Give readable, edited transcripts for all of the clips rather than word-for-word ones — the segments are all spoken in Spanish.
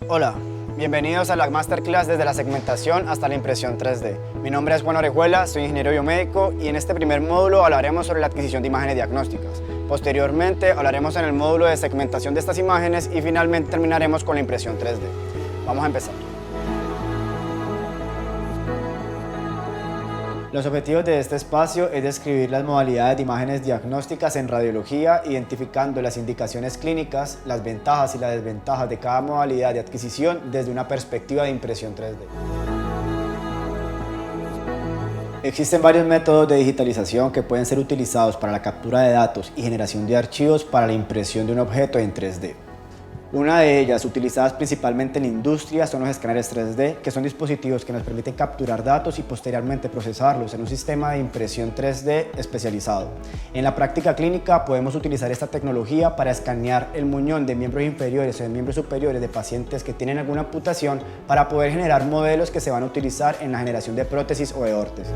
Hola, bienvenidos a la Masterclass desde la segmentación hasta la impresión 3D. Mi nombre es Juan Orejuela, soy ingeniero biomédico y en este primer módulo hablaremos sobre la adquisición de imágenes diagnósticas. Posteriormente hablaremos en el módulo de segmentación de estas imágenes y finalmente terminaremos con la impresión 3D. Vamos a empezar. Los objetivos de este espacio es describir las modalidades de imágenes diagnósticas en radiología, identificando las indicaciones clínicas, las ventajas y las desventajas de cada modalidad de adquisición desde una perspectiva de impresión 3D. Existen varios métodos de digitalización que pueden ser utilizados para la captura de datos y generación de archivos para la impresión de un objeto en 3D. Una de ellas, utilizadas principalmente en industria, son los escáneres 3D, que son dispositivos que nos permiten capturar datos y posteriormente procesarlos en un sistema de impresión 3D especializado. En la práctica clínica podemos utilizar esta tecnología para escanear el muñón de miembros inferiores o de miembros superiores de pacientes que tienen alguna amputación para poder generar modelos que se van a utilizar en la generación de prótesis o de órtesis.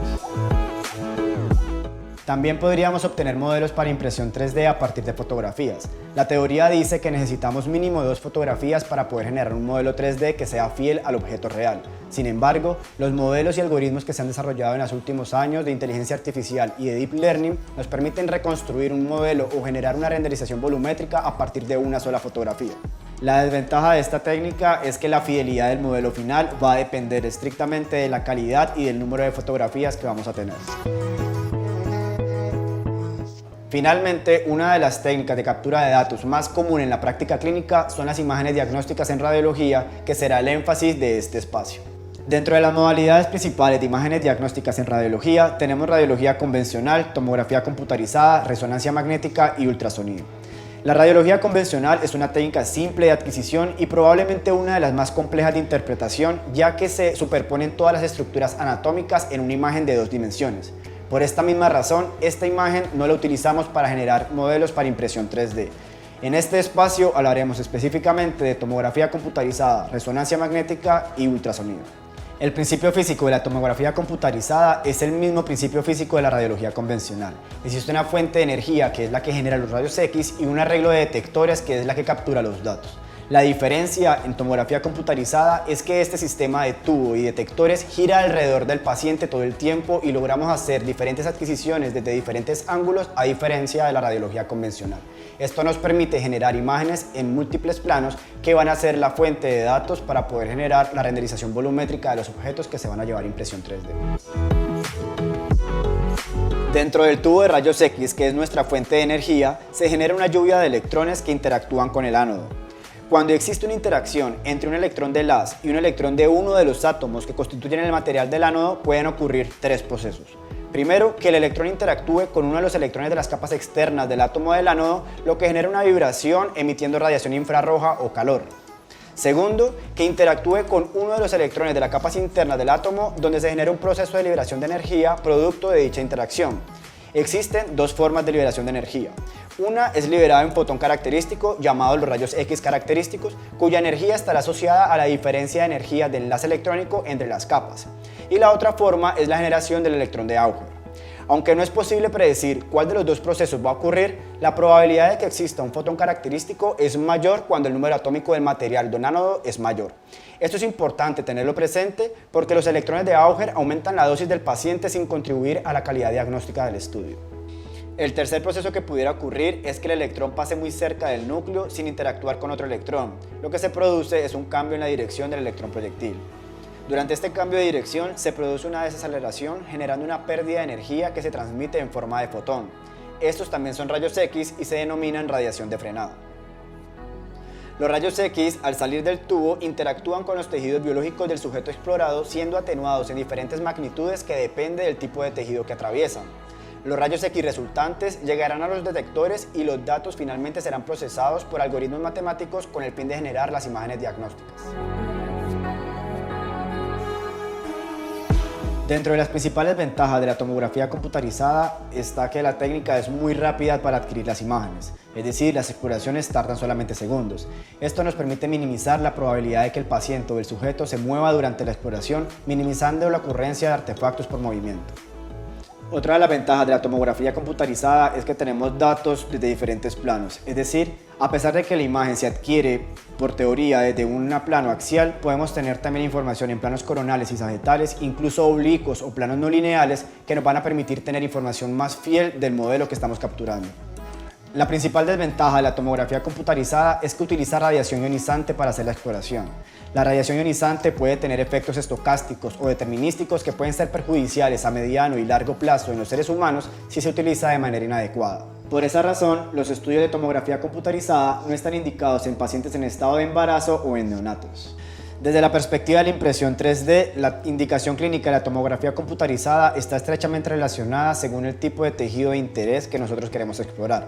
También podríamos obtener modelos para impresión 3D a partir de fotografías. La teoría dice que necesitamos mínimo 2 fotografías para poder generar un modelo 3D que sea fiel al objeto real. Sin embargo, los modelos y algoritmos que se han desarrollado en los últimos años de inteligencia artificial y de deep learning nos permiten reconstruir un modelo o generar una renderización volumétrica a partir de una sola fotografía. La desventaja de esta técnica es que la fidelidad del modelo final va a depender estrictamente de la calidad y del número de fotografías que vamos a tener. Finalmente, una de las técnicas de captura de datos más común en la práctica clínica son las imágenes diagnósticas en radiología, que será el énfasis de este espacio. Dentro de las modalidades principales de imágenes diagnósticas en radiología, tenemos radiología convencional, tomografía computarizada, resonancia magnética y ultrasonido. La radiología convencional es una técnica simple de adquisición y probablemente una de las más complejas de interpretación, ya que se superponen todas las estructuras anatómicas en una imagen de 2 dimensiones. Por esta misma razón, esta imagen no la utilizamos para generar modelos para impresión 3D. En este espacio hablaremos específicamente de tomografía computarizada, resonancia magnética y ultrasonido. El principio físico de la tomografía computarizada es el mismo principio físico de la radiología convencional. Existe una fuente de energía que es la que genera los rayos X y un arreglo de detectores que es la que captura los datos. La diferencia en tomografía computarizada es que este sistema de tubo y detectores gira alrededor del paciente todo el tiempo y logramos hacer diferentes adquisiciones desde diferentes ángulos a diferencia de la radiología convencional. Esto nos permite generar imágenes en múltiples planos que van a ser la fuente de datos para poder generar la renderización volumétrica de los objetos que se van a llevar a impresión 3D. Dentro del tubo de rayos X, que es nuestra fuente de energía, se genera una lluvia de electrones que interactúan con el ánodo. Cuando existe una interacción entre un electrón de haz y un electrón de uno de los átomos que constituyen el material del ánodo, pueden ocurrir 3 procesos. Primero, que el electrón interactúe con uno de los electrones de las capas externas del átomo del ánodo, lo que genera una vibración emitiendo radiación infrarroja o calor. Segundo, que interactúe con uno de los electrones de las capas internas del átomo, donde se genera un proceso de liberación de energía producto de dicha interacción. Existen 2 formas de liberación de energía. Una es liberada en un fotón característico, llamado los rayos X característicos, cuya energía estará asociada a la diferencia de energía del enlace electrónico entre las capas. Y la otra forma es la generación del electrón de Auger. Aunque no es posible predecir cuál de los 2 procesos va a ocurrir, la probabilidad de que exista un fotón característico es mayor cuando el número atómico del material de un ánodo es mayor. Esto es importante tenerlo presente porque los electrones de Auger aumentan la dosis del paciente sin contribuir a la calidad diagnóstica del estudio. El tercer proceso que pudiera ocurrir es que el electrón pase muy cerca del núcleo sin interactuar con otro electrón. Lo que se produce es un cambio en la dirección del electrón proyectil. Durante este cambio de dirección se produce una desaceleración generando una pérdida de energía que se transmite en forma de fotón. Estos también son rayos X y se denominan radiación de frenado. Los rayos X, al salir del tubo, interactúan con los tejidos biológicos del sujeto explorado, siendo atenuados en diferentes magnitudes que depende del tipo de tejido que atraviesan. Los rayos X resultantes llegarán a los detectores y los datos finalmente serán procesados por algoritmos matemáticos con el fin de generar las imágenes diagnósticas. Dentro de las principales ventajas de la tomografía computarizada está que la técnica es muy rápida para adquirir las imágenes, es decir, las exploraciones tardan solamente segundos. Esto nos permite minimizar la probabilidad de que el paciente o el sujeto se mueva durante la exploración, minimizando la ocurrencia de artefactos por movimiento. Otra de las ventajas de la tomografía computarizada es que tenemos datos desde diferentes planos, es decir, a pesar de que la imagen se adquiere por teoría desde un plano axial, podemos tener también información en planos coronales y sagietales, incluso oblicuos o planos no lineales, que nos van a permitir tener información más fiel del modelo que estamos capturando. La principal desventaja de la tomografía computarizada es que utiliza radiación ionizante para hacer la exploración. La radiación ionizante puede tener efectos estocásticos o determinísticos que pueden ser perjudiciales a mediano y largo plazo en los seres humanos si se utiliza de manera inadecuada. Por esa razón, los estudios de tomografía computarizada no están indicados en pacientes en estado de embarazo o en neonatos. Desde la perspectiva de la impresión 3D, la indicación clínica de la tomografía computarizada está estrechamente relacionada según el tipo de tejido de interés que nosotros queremos explorar.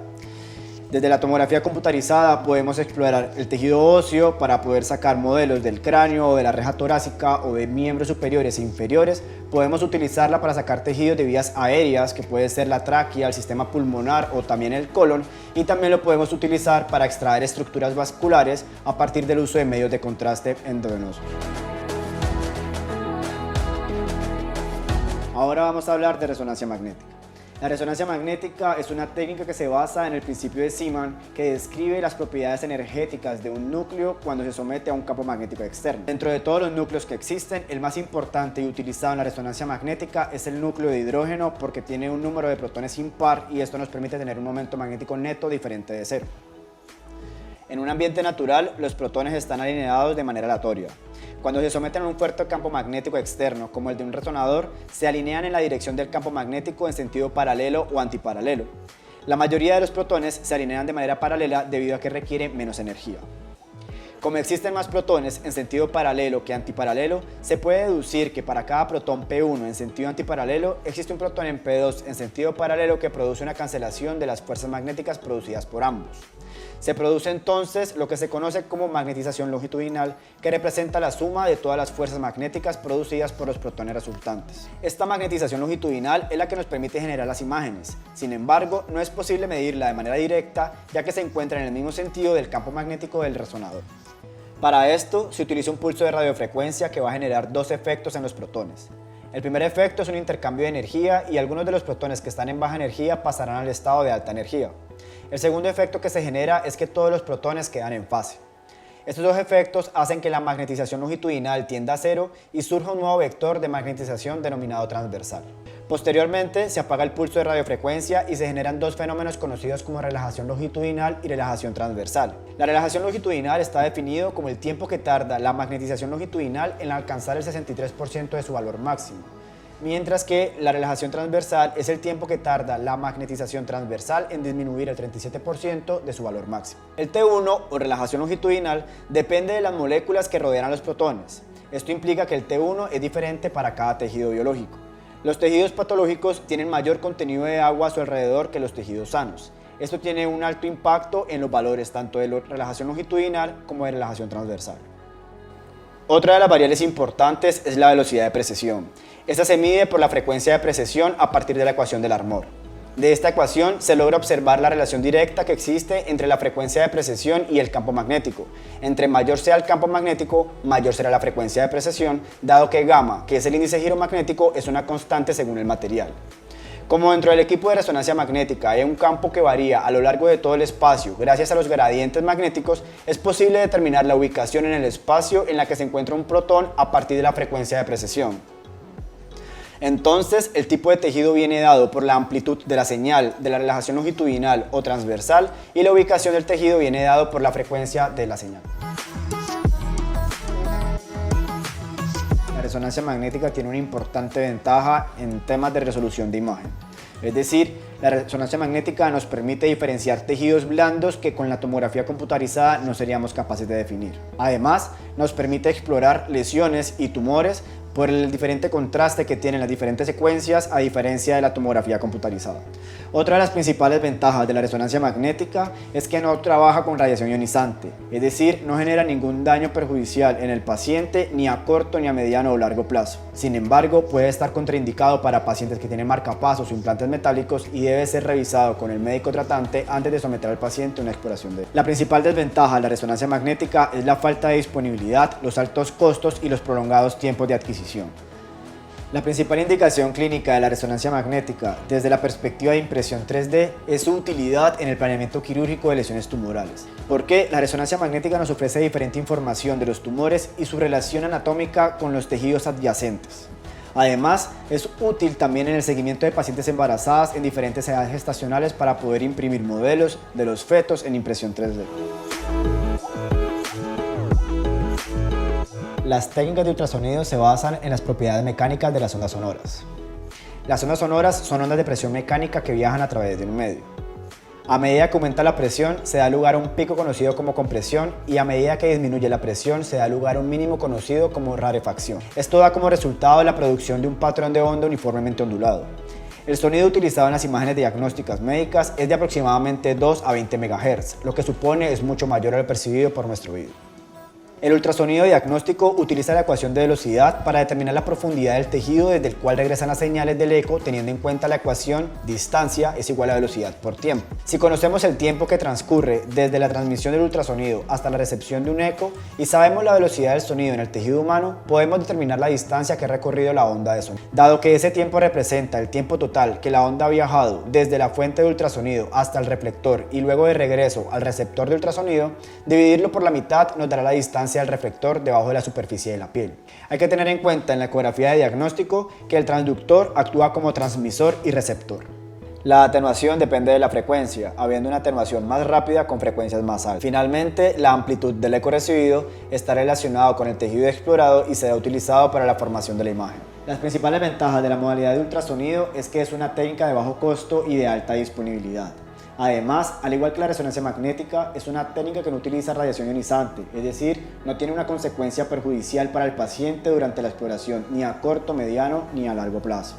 Desde la tomografía computarizada podemos explorar el tejido óseo para poder sacar modelos del cráneo o de la reja torácica o de miembros superiores e inferiores. Podemos utilizarla para sacar tejidos de vías aéreas, que puede ser la tráquea, el sistema pulmonar o también el colon, y también lo podemos utilizar para extraer estructuras vasculares a partir del uso de medios de contraste endovenoso. Ahora vamos a hablar de resonancia magnética. La resonancia magnética es una técnica que se basa en el principio de Zeeman, que describe las propiedades energéticas de un núcleo cuando se somete a un campo magnético externo. Dentro de todos los núcleos que existen, el más importante y utilizado en la resonancia magnética es el núcleo de hidrógeno, porque tiene un número de protones impar y esto nos permite tener un momento magnético neto diferente de cero. En un ambiente natural, los protones están alineados de manera aleatoria. Cuando se someten a un fuerte campo magnético externo, como el de un resonador, se alinean en la dirección del campo magnético en sentido paralelo o antiparalelo. La mayoría de los protones se alinean de manera paralela debido a que requieren menos energía. Como existen más protones en sentido paralelo que antiparalelo, se puede deducir que para cada protón P1 en sentido antiparalelo, existe un protón en P2 en sentido paralelo que produce una cancelación de las fuerzas magnéticas producidas por ambos. Se produce entonces lo que se conoce como magnetización longitudinal, que representa la suma de todas las fuerzas magnéticas producidas por los protones resultantes. Esta magnetización longitudinal es la que nos permite generar las imágenes. Sin embargo, no es posible medirla de manera directa, ya que se encuentra en el mismo sentido del campo magnético del resonador. Para esto, se utiliza un pulso de radiofrecuencia que va a generar dos efectos en los protones. El primer efecto es un intercambio de energía y algunos de los protones que están en baja energía pasarán al estado de alta energía. El segundo efecto que se genera es que todos los protones quedan en fase. Estos dos efectos hacen que la magnetización longitudinal tienda a cero y surja un nuevo vector de magnetización denominado transversal. Posteriormente se apaga el pulso de radiofrecuencia y se generan dos fenómenos conocidos como relajación longitudinal y relajación transversal. La relajación longitudinal está definido como el tiempo que tarda la magnetización longitudinal en alcanzar el 63% de su valor máximo, mientras que la relajación transversal es el tiempo que tarda la magnetización transversal en disminuir el 37% de su valor máximo. El T1 o relajación longitudinal depende de las moléculas que rodean a los protones. Esto implica que el T1 es diferente para cada tejido biológico. Los tejidos patológicos tienen mayor contenido de agua a su alrededor que los tejidos sanos. Esto tiene un alto impacto en los valores tanto de relajación longitudinal como de relajación transversal. Otra de las variables importantes es la velocidad de precesión. Esta se mide por la frecuencia de precesión a partir de la ecuación de Larmor. De esta ecuación se logra observar la relación directa que existe entre la frecuencia de precesión y el campo magnético. Entre mayor sea el campo magnético, mayor será la frecuencia de precesión, dado que gamma, que es el índice de giro magnético, es una constante según el material. Como dentro del equipo de resonancia magnética hay un campo que varía a lo largo de todo el espacio gracias a los gradientes magnéticos, es posible determinar la ubicación en el espacio en la que se encuentra un protón a partir de la frecuencia de precesión. Entonces, el tipo de tejido viene dado por la amplitud de la señal de la relajación longitudinal o transversal y la ubicación del tejido viene dado por la frecuencia de la señal. La resonancia magnética tiene una importante ventaja en temas de resolución de imagen. Es decir, la resonancia magnética nos permite diferenciar tejidos blandos que con la tomografía computarizada no seríamos capaces de definir. Además, nos permite explorar lesiones y tumores por el diferente contraste que tienen las diferentes secuencias a diferencia de la tomografía computarizada. Otra de las principales ventajas de la resonancia magnética es que no trabaja con radiación ionizante, es decir, no genera ningún daño perjudicial en el paciente ni a corto ni a mediano o largo plazo. Sin embargo, puede estar contraindicado para pacientes que tienen marcapasos o implantes metálicos y debe ser revisado con el médico tratante antes de someter al paciente a una exploración de él. La principal desventaja de la resonancia magnética es la falta de disponibilidad, los altos costos y los prolongados tiempos de adquisición. La principal indicación clínica de la resonancia magnética desde la perspectiva de impresión 3D es su utilidad en el planeamiento quirúrgico de lesiones tumorales, porque la resonancia magnética nos ofrece diferente información de los tumores y su relación anatómica con los tejidos adyacentes. Además, es útil también en el seguimiento de pacientes embarazadas en diferentes edades gestacionales para poder imprimir modelos de los fetos en impresión 3D. Las técnicas de ultrasonido se basan en las propiedades mecánicas de las ondas sonoras. Las ondas sonoras son ondas de presión mecánica que viajan a través de un medio. A medida que aumenta la presión, se da lugar a un pico conocido como compresión y a medida que disminuye la presión, se da lugar a un mínimo conocido como rarefacción. Esto da como resultado la producción de un patrón de onda uniformemente ondulado. El sonido utilizado en las imágenes diagnósticas médicas es de aproximadamente 2 a 20 MHz, lo que supone es mucho mayor al percibido por nuestro oído. El ultrasonido diagnóstico utiliza la ecuación de velocidad para determinar la profundidad del tejido desde el cual regresan las señales del eco, teniendo en cuenta la ecuación distancia es igual a velocidad por tiempo. Si conocemos el tiempo que transcurre desde la transmisión del ultrasonido hasta la recepción de un eco y sabemos la velocidad del sonido en el tejido humano, podemos determinar la distancia que ha recorrido la onda de sonido. Dado que ese tiempo representa el tiempo total que la onda ha viajado desde la fuente de ultrasonido hasta el reflector y luego de regreso al receptor de ultrasonido, dividirlo por la mitad nos dará la distancia al reflector debajo de la superficie de la piel. Hay que tener en cuenta en la ecografía de diagnóstico que el transductor actúa como transmisor y receptor. La atenuación depende de la frecuencia, habiendo una atenuación más rápida con frecuencias más altas. Finalmente, la amplitud del eco recibido está relacionado con el tejido explorado y será utilizado para la formación de la imagen. Las principales ventajas de la modalidad de ultrasonido es que es una técnica de bajo costo y de alta disponibilidad. Además, al igual que la resonancia magnética, es una técnica que no utiliza radiación ionizante, es decir, no tiene una consecuencia perjudicial para el paciente durante la exploración, ni a corto, mediano, ni a largo plazo.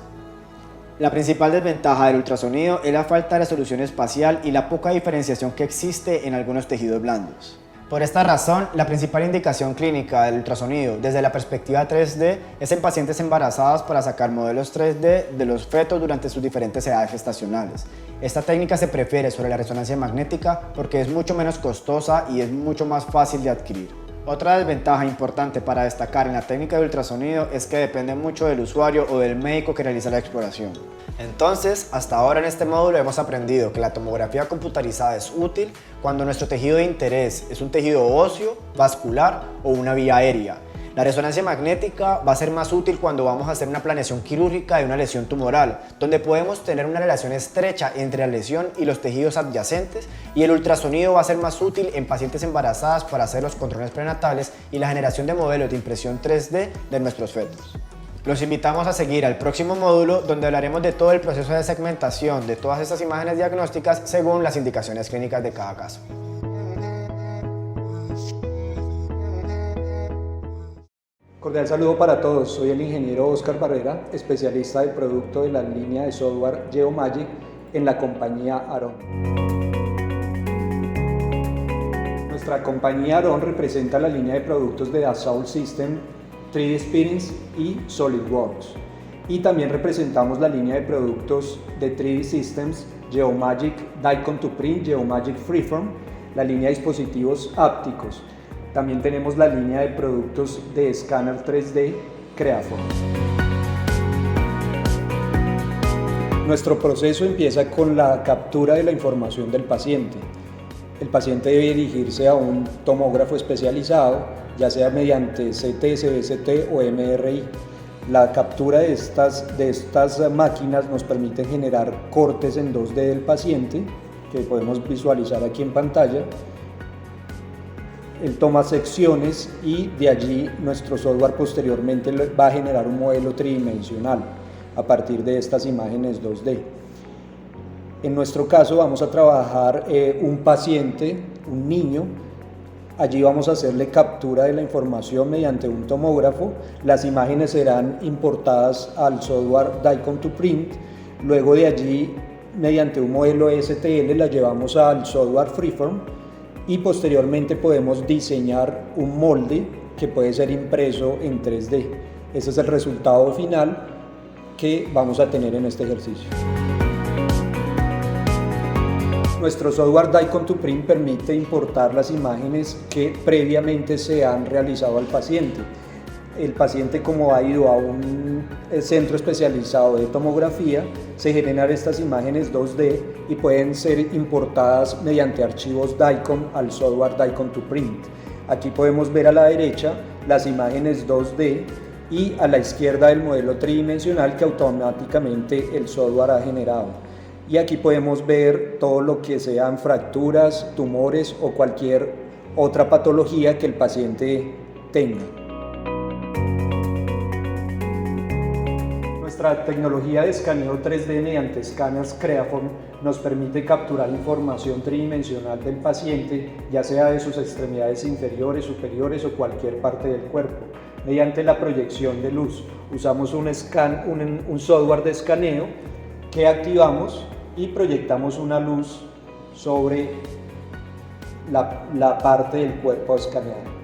La principal desventaja del ultrasonido es la falta de resolución espacial y la poca diferenciación que existe en algunos tejidos blandos. Por esta razón, la principal indicación clínica del ultrasonido desde la perspectiva 3D es en pacientes embarazadas para sacar modelos 3D de los fetos durante sus diferentes edades gestacionales. Esta técnica se prefiere sobre la resonancia magnética porque es mucho menos costosa y es mucho más fácil de adquirir. Otra desventaja importante para destacar en la técnica de ultrasonido es que depende mucho del usuario o del médico que realiza la exploración. Entonces, hasta ahora en este módulo hemos aprendido que la tomografía computarizada es útil cuando nuestro tejido de interés es un tejido óseo, vascular o una vía aérea. La resonancia magnética va a ser más útil cuando vamos a hacer una planeación quirúrgica de una lesión tumoral, donde podemos tener una relación estrecha entre la lesión y los tejidos adyacentes, y el ultrasonido va a ser más útil en pacientes embarazadas para hacer los controles prenatales y la generación de modelos de impresión 3D de nuestros fetos. Los invitamos a seguir al próximo módulo donde hablaremos de todo el proceso de segmentación de todas estas imágenes diagnósticas según las indicaciones clínicas de cada caso. Cordial saludo para todos, soy el ingeniero Oscar Barrera, especialista de producto de la línea de software Geomagic en la compañía Aron. Nuestra compañía Aron representa la línea de productos de Dassault Systèmes, 3D Experience y SolidWorks. Y también representamos la línea de productos de 3D Systems, Geomagic Die-Con-To-Print, Geomagic Freeform, la línea de dispositivos ápticos. También tenemos la línea de productos de escáner 3D Creaform. Nuestro proceso empieza con la captura de la información del paciente. El paciente debe dirigirse a un tomógrafo especializado, ya sea mediante CT, CBCT o MRI. La captura de estas máquinas nos permite generar cortes en 2D del paciente, que podemos visualizar aquí en pantalla. Él toma secciones y de allí nuestro software posteriormente va a generar un modelo tridimensional a partir de estas imágenes 2D. En nuestro caso vamos a trabajar un paciente, un niño. Allí vamos a hacerle captura de la información mediante un tomógrafo. Las imágenes serán importadas al software Die-Con-To-Print. Luego de allí, mediante un modelo STL, las llevamos al software Freeform y posteriormente podemos diseñar un molde que puede ser impreso en 3D. Ese es el resultado final que vamos a tener en este ejercicio. Nuestro software Die-Con-To-Print permite importar las imágenes que previamente se han realizado al paciente. el paciente, como ha ido a un centro especializado de tomografía, se generan estas imágenes 2D y pueden ser importadas mediante archivos DICOM al software DICOM to Print. Aquí podemos ver a la derecha las imágenes 2D y a la izquierda el modelo tridimensional que automáticamente el software ha generado. Y aquí podemos ver todo lo que sean fracturas, tumores o cualquier otra patología que el paciente tenga. Nuestra tecnología de escaneo 3D mediante escáneres Creaform nos permite capturar información tridimensional del paciente, ya sea de sus extremidades inferiores, superiores o cualquier parte del cuerpo, mediante la proyección de luz. Usamos un software de escaneo que activamos y proyectamos una luz sobre la parte del cuerpo escaneado.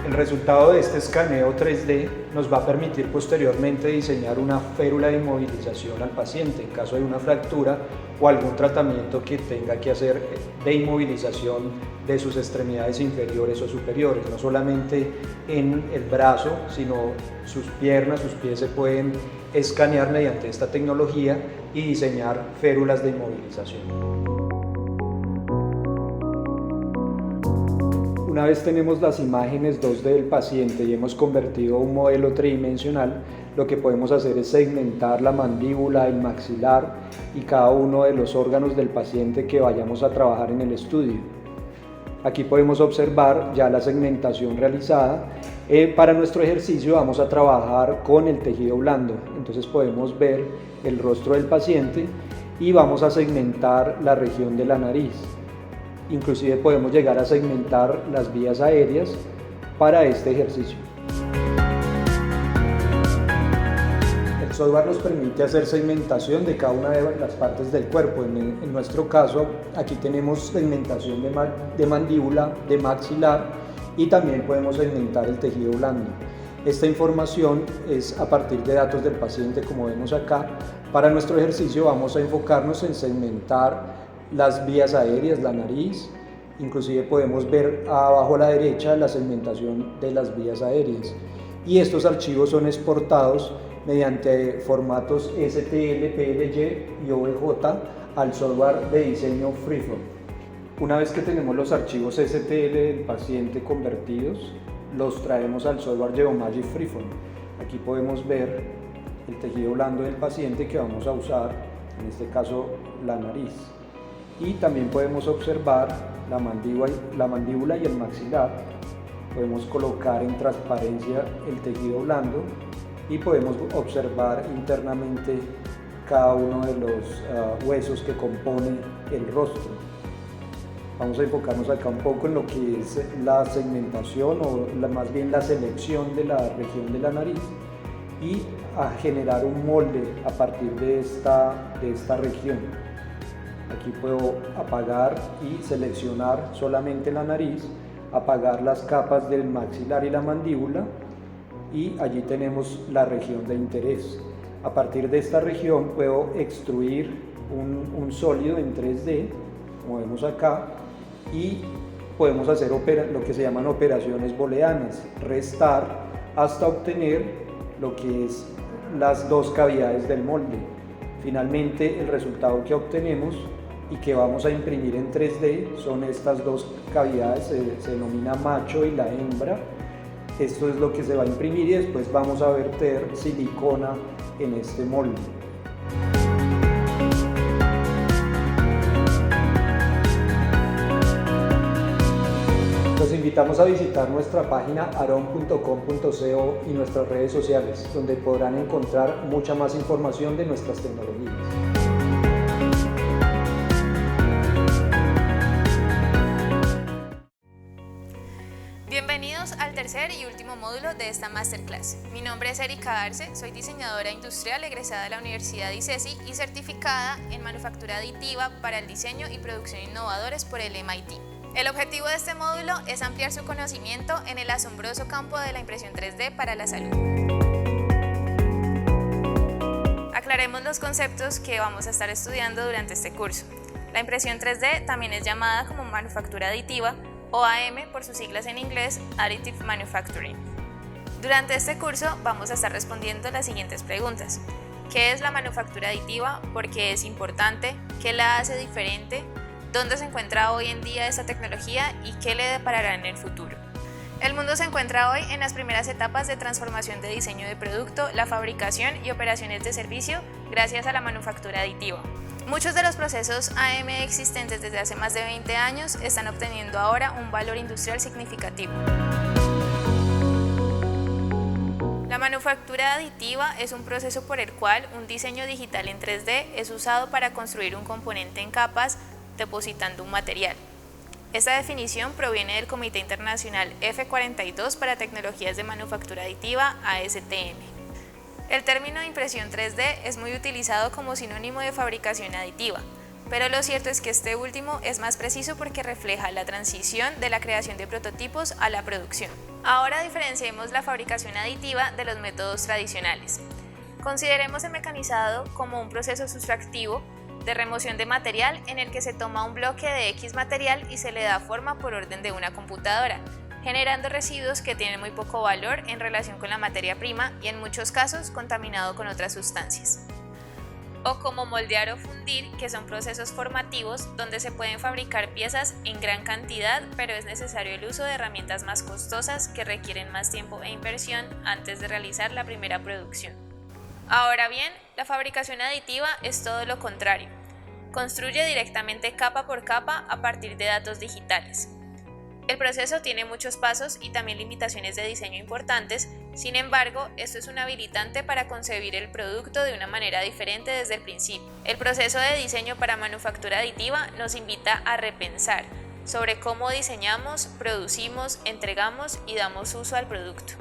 El resultado de este escaneo 3D nos va a permitir posteriormente diseñar una férula de inmovilización al paciente en caso de una fractura o algún tratamiento que tenga que hacer de inmovilización de sus extremidades inferiores o superiores. No solamente en el brazo, sino sus piernas, sus pies se pueden escanear mediante esta tecnología y diseñar férulas de inmovilización. Una vez tenemos las imágenes 2D del paciente y hemos convertido un modelo tridimensional, lo que podemos hacer es segmentar la mandíbula, el maxilar y cada uno de los órganos del paciente que vayamos a trabajar en el estudio. Aquí podemos observar ya la segmentación realizada. Para nuestro ejercicio vamos a trabajar con el tejido blando, entonces podemos ver el rostro del paciente y vamos a segmentar la región de la nariz. Inclusive podemos llegar a segmentar las vías aéreas para este ejercicio. El software nos permite hacer segmentación de cada una de las partes del cuerpo. En nuestro caso, aquí tenemos segmentación de mandíbula, de maxilar y también podemos segmentar el tejido blando. Esta información es a partir de datos del paciente, como vemos acá. Para nuestro ejercicio vamos a enfocarnos en segmentar las vías aéreas, la nariz, inclusive podemos ver abajo a la derecha la segmentación de las vías aéreas. Y estos archivos son exportados mediante formatos STL, PLY y OBJ al software de diseño Freeform. Una vez que tenemos los archivos STL del paciente convertidos, los traemos al software Geomagic Freeform. Aquí podemos ver el tejido blando del paciente que vamos a usar, en este caso la nariz. Y también podemos observar la mandíbula y el maxilar. Podemos colocar en transparencia el tejido blando y podemos observar internamente cada uno de los huesos que componen el rostro. Vamos a enfocarnos acá un poco en lo que es la segmentación o más bien la selección de la región de la nariz y a generar un molde a partir de esta región. Aquí puedo apagar y seleccionar solamente la nariz, apagar las capas del maxilar y la mandíbula y allí tenemos la región de interés. A partir de esta región puedo extruir un sólido en 3D, como vemos acá, y podemos hacer lo que se llaman operaciones booleanas, restar hasta obtener lo que es las dos cavidades del molde. Finalmente el resultado que obtenemos y que vamos a imprimir en 3D son estas dos cavidades, se denomina macho y la hembra. Esto es lo que se va a imprimir y después vamos a verter silicona en este molde. Los invitamos a visitar nuestra página aron.com.co y nuestras redes sociales, donde podrán encontrar mucha más información de nuestras tecnologías. Bienvenidos al tercer y último módulo de esta Masterclass. Mi nombre es Erika Arce, soy diseñadora industrial egresada de la Universidad ICESI y certificada en manufactura aditiva para el diseño y producción innovadores por el MIT. El objetivo de este módulo es ampliar su conocimiento en el asombroso campo de la impresión 3D para la salud. Aclaremos los conceptos que vamos a estar estudiando durante este curso. La impresión 3D también es llamada como manufactura aditiva o AM por sus siglas en inglés, Additive Manufacturing. Durante este curso vamos a estar respondiendo las siguientes preguntas. ¿Qué es la manufactura aditiva? ¿Por qué es importante? ¿Qué la hace diferente? ¿Dónde se encuentra hoy en día esta tecnología y qué le deparará en el futuro? El mundo se encuentra hoy en las primeras etapas de transformación de diseño de producto, la fabricación y operaciones de servicio gracias a la manufactura aditiva. Muchos de los procesos AM existentes desde hace más de 20 años están obteniendo ahora un valor industrial significativo. La manufactura aditiva es un proceso por el cual un diseño digital en 3D es usado para construir un componente en capas depositando un material. Esta definición proviene del Comité Internacional F42 para Tecnologías de Manufactura Aditiva, ASTM. El término de impresión 3D es muy utilizado como sinónimo de fabricación aditiva, pero lo cierto es que este último es más preciso porque refleja la transición de la creación de prototipos a la producción. Ahora diferenciemos la fabricación aditiva de los métodos tradicionales. Consideremos el mecanizado como un proceso sustractivo de remoción de material en el que se toma un bloque de X material y se le da forma por orden de una computadora, generando residuos que tienen muy poco valor en relación con la materia prima y en muchos casos contaminado con otras sustancias. O como moldear o fundir, que son procesos formativos donde se pueden fabricar piezas en gran cantidad, pero es necesario el uso de herramientas más costosas que requieren más tiempo e inversión antes de realizar la primera producción. Ahora bien, la fabricación aditiva es todo lo contrario. Construye directamente capa por capa a partir de datos digitales. El proceso tiene muchos pasos y también limitaciones de diseño importantes, sin embargo, esto es un habilitante para concebir el producto de una manera diferente desde el principio. El proceso de diseño para manufactura aditiva nos invita a repensar sobre cómo diseñamos, producimos, entregamos y damos uso al producto.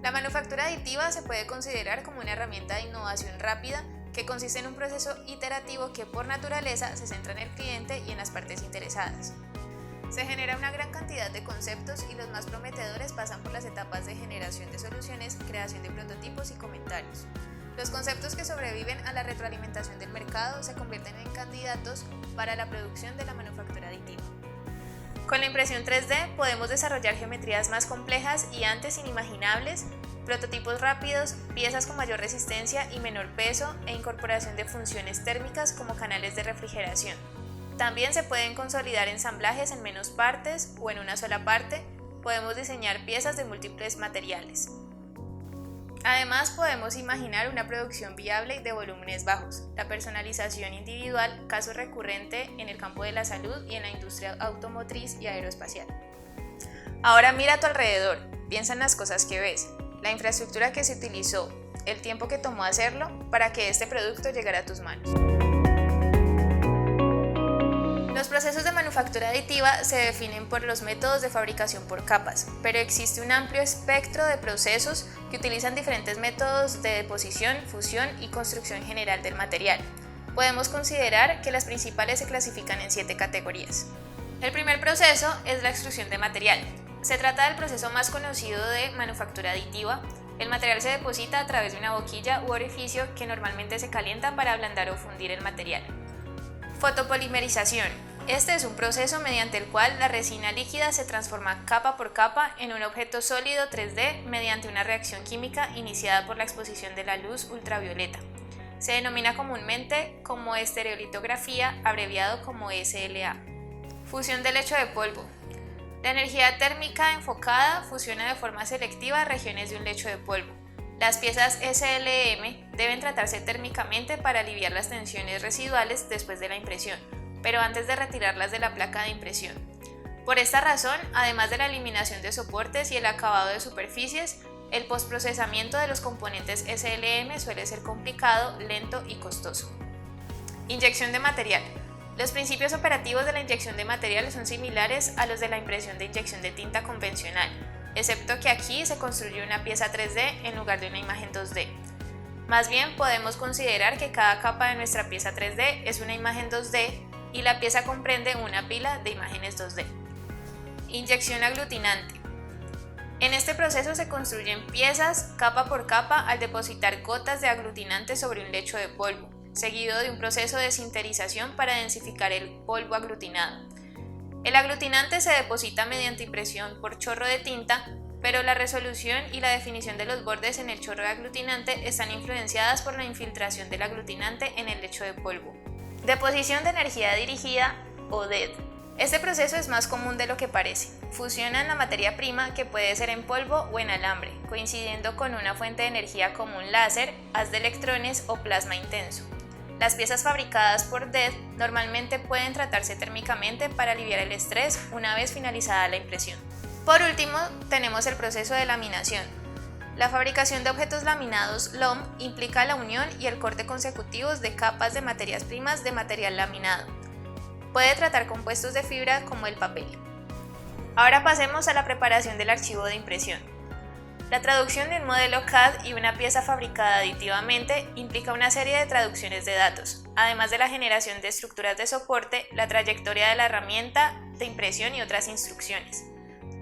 La manufactura aditiva se puede considerar como una herramienta de innovación rápida que consiste en un proceso iterativo que por naturaleza se centra en el cliente y en las partes interesadas. Se genera una gran cantidad de conceptos y los más prometedores pasan por las etapas de generación de soluciones, creación de prototipos y comentarios. Los conceptos que sobreviven a la retroalimentación del mercado se convierten en candidatos para la producción de la manufactura aditiva. Con la impresión 3D podemos desarrollar geometrías más complejas y antes inimaginables, prototipos rápidos, piezas con mayor resistencia y menor peso e incorporación de funciones térmicas como canales de refrigeración. También se pueden consolidar ensamblajes en menos partes o en una sola parte. Podemos diseñar piezas de múltiples materiales. Además, podemos imaginar una producción viable de volúmenes bajos, la personalización individual, caso recurrente en el campo de la salud y en la industria automotriz y aeroespacial. Ahora mira a tu alrededor, piensa en las cosas que ves, la infraestructura que se utilizó, el tiempo que tomó hacerlo para que este producto llegara a tus manos. Los procesos de manufactura aditiva se definen por los métodos de fabricación por capas, pero existe un amplio espectro de procesos que utilizan diferentes métodos de deposición, fusión y construcción general del material. Podemos considerar que las principales se clasifican en 7 categorías. El primer proceso es la extrusión de material. Se trata del proceso más conocido de manufactura aditiva. El material se deposita a través de una boquilla u orificio que normalmente se calienta para ablandar o fundir el material. Fotopolimerización. Este es un proceso mediante el cual la resina líquida se transforma capa por capa en un objeto sólido 3D mediante una reacción química iniciada por la exposición de la luz ultravioleta. Se denomina comúnmente como estereolitografía, abreviado como SLA. Fusión del lecho de polvo. La energía térmica enfocada fusiona de forma selectiva regiones de un lecho de polvo. Las piezas SLM deben tratarse térmicamente para aliviar las tensiones residuales después de la impresión, pero antes de retirarlas de la placa de impresión. Por esta razón, además de la eliminación de soportes y el acabado de superficies, el postprocesamiento de los componentes SLM suele ser complicado, lento y costoso. Inyección de material. Los principios operativos de la inyección de material son similares a los de la impresión de inyección de tinta convencional, excepto que aquí se construye una pieza 3D en lugar de una imagen 2D. Más bien podemos considerar que cada capa de nuestra pieza 3D es una imagen 2D y la pieza comprende una pila de imágenes 2D. Inyección aglutinante. En este proceso se construyen piezas capa por capa al depositar gotas de aglutinante sobre un lecho de polvo. seguido de un proceso de sinterización para densificar el polvo aglutinado. El aglutinante se deposita mediante impresión por chorro de tinta, pero la resolución y la definición de los bordes en el chorro de aglutinante están influenciadas por la infiltración del aglutinante en el lecho de polvo. Deposición de energía dirigida o DED. Este proceso es más común de lo que parece. Fusionan la materia prima, que puede ser en polvo o en alambre, coincidiendo con una fuente de energía como un láser, haz de electrones o plasma intenso. Las piezas fabricadas por DED normalmente pueden tratarse térmicamente para aliviar el estrés una vez finalizada la impresión. Por último, tenemos el proceso de laminación. La fabricación de objetos laminados LOM implica la unión y el corte consecutivos de capas de materias primas de material laminado. Puede tratar compuestos de fibra como el papel. Ahora pasemos a la preparación del archivo de impresión. La traducción de un modelo CAD y una pieza fabricada aditivamente implica una serie de traducciones de datos, además de la generación de estructuras de soporte, la trayectoria de la herramienta de impresión y otras instrucciones.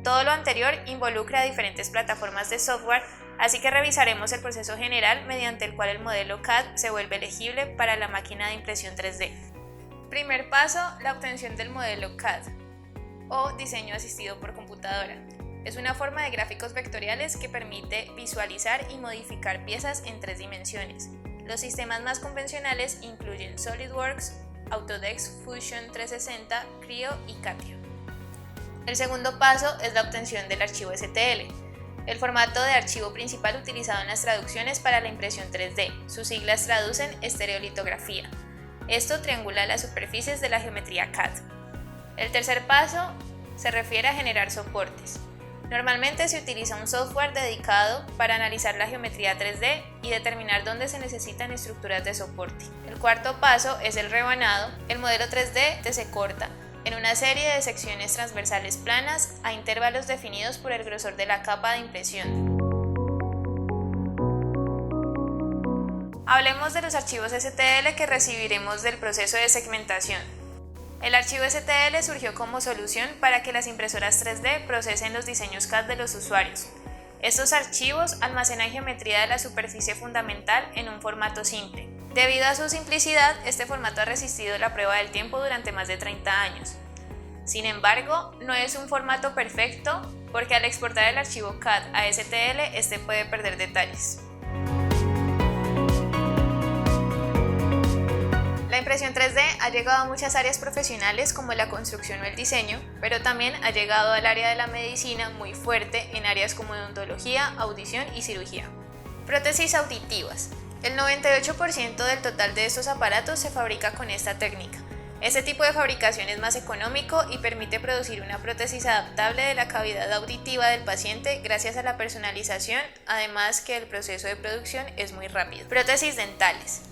Todo lo anterior involucra diferentes plataformas de software, así que revisaremos el proceso general mediante el cual el modelo CAD se vuelve elegible para la máquina de impresión 3D. Primer paso, la obtención del modelo CAD o diseño asistido por computadora. Es una forma de gráficos vectoriales que permite visualizar y modificar piezas en 3 dimensiones. Los sistemas más convencionales incluyen SolidWorks, Autodesk Fusion 360, Creo y Catio. El segundo paso es la obtención del archivo STL, el formato de archivo principal utilizado en las traducciones para la impresión 3D. Sus siglas traducen estereolitografía. Esto triangula las superficies de la geometría CAD. El tercer paso se refiere a generar soportes. Normalmente se utiliza un software dedicado para analizar la geometría 3D y determinar dónde se necesitan estructuras de soporte. El cuarto paso es el rebanado. El modelo 3D se corta en una serie de secciones transversales planas a intervalos definidos por el grosor de la capa de impresión. Hablemos de los archivos STL que recibiremos del proceso de segmentación. El archivo STL surgió como solución para que las impresoras 3D procesen los diseños CAD de los usuarios. Estos archivos almacenan geometría de la superficie fundamental en un formato simple. Debido a su simplicidad, este formato ha resistido la prueba del tiempo durante más de 30 años. Sin embargo, no es un formato perfecto porque al exportar el archivo CAD a STL, este puede perder detalles. La impresión 3D ha llegado a muchas áreas profesionales como la construcción o el diseño, pero también ha llegado al área de la medicina muy fuerte en áreas como odontología, audición y cirugía. Prótesis auditivas. El 98% del total de estos aparatos se fabrica con esta técnica. Este tipo de fabricación es más económico y permite producir una prótesis adaptable de la cavidad auditiva del paciente gracias a la personalización, además que el proceso de producción es muy rápido. Prótesis dentales.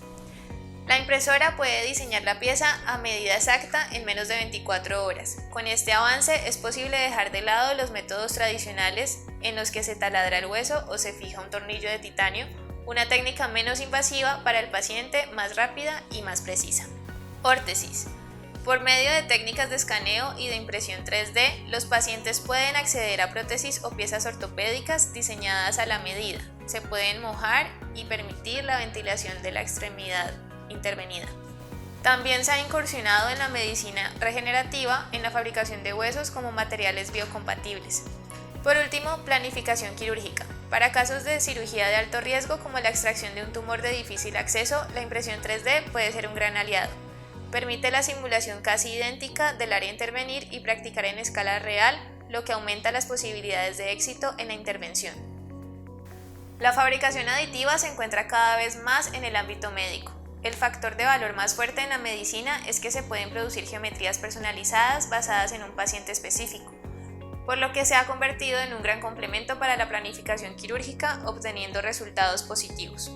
La impresora puede diseñar la pieza a medida exacta en menos de 24 horas. Con este avance es posible dejar de lado los métodos tradicionales en los que se taladra el hueso o se fija un tornillo de titanio, una técnica menos invasiva para el paciente, más rápida y más precisa. Órtesis. Por medio de técnicas de escaneo y de impresión 3D, los pacientes pueden acceder a prótesis o piezas ortopédicas diseñadas a la medida. Se pueden mojar y permitir la ventilación de la extremidad intervenida. También se ha incursionado en la medicina regenerativa en la fabricación de huesos como materiales biocompatibles. Por último, planificación quirúrgica. Para casos de cirugía de alto riesgo como la extracción de un tumor de difícil acceso, la impresión 3D puede ser un gran aliado. Permite la simulación casi idéntica del área a intervenir y practicar en escala real, lo que aumenta las posibilidades de éxito en la intervención. La fabricación aditiva se encuentra cada vez más en el ámbito médico. El factor de valor más fuerte en la medicina es que se pueden producir geometrías personalizadas basadas en un paciente específico, por lo que se ha convertido en un gran complemento para la planificación quirúrgica, obteniendo resultados positivos.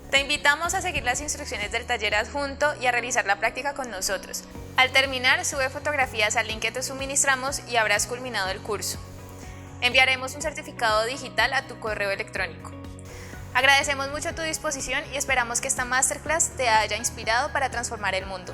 Te invitamos a seguir las instrucciones del taller adjunto y a realizar la práctica con nosotros. Al terminar, sube fotografías al link que te suministramos y habrás culminado el curso. Enviaremos un certificado digital a tu correo electrónico. Agradecemos mucho tu disposición y esperamos que esta masterclass te haya inspirado para transformar el mundo.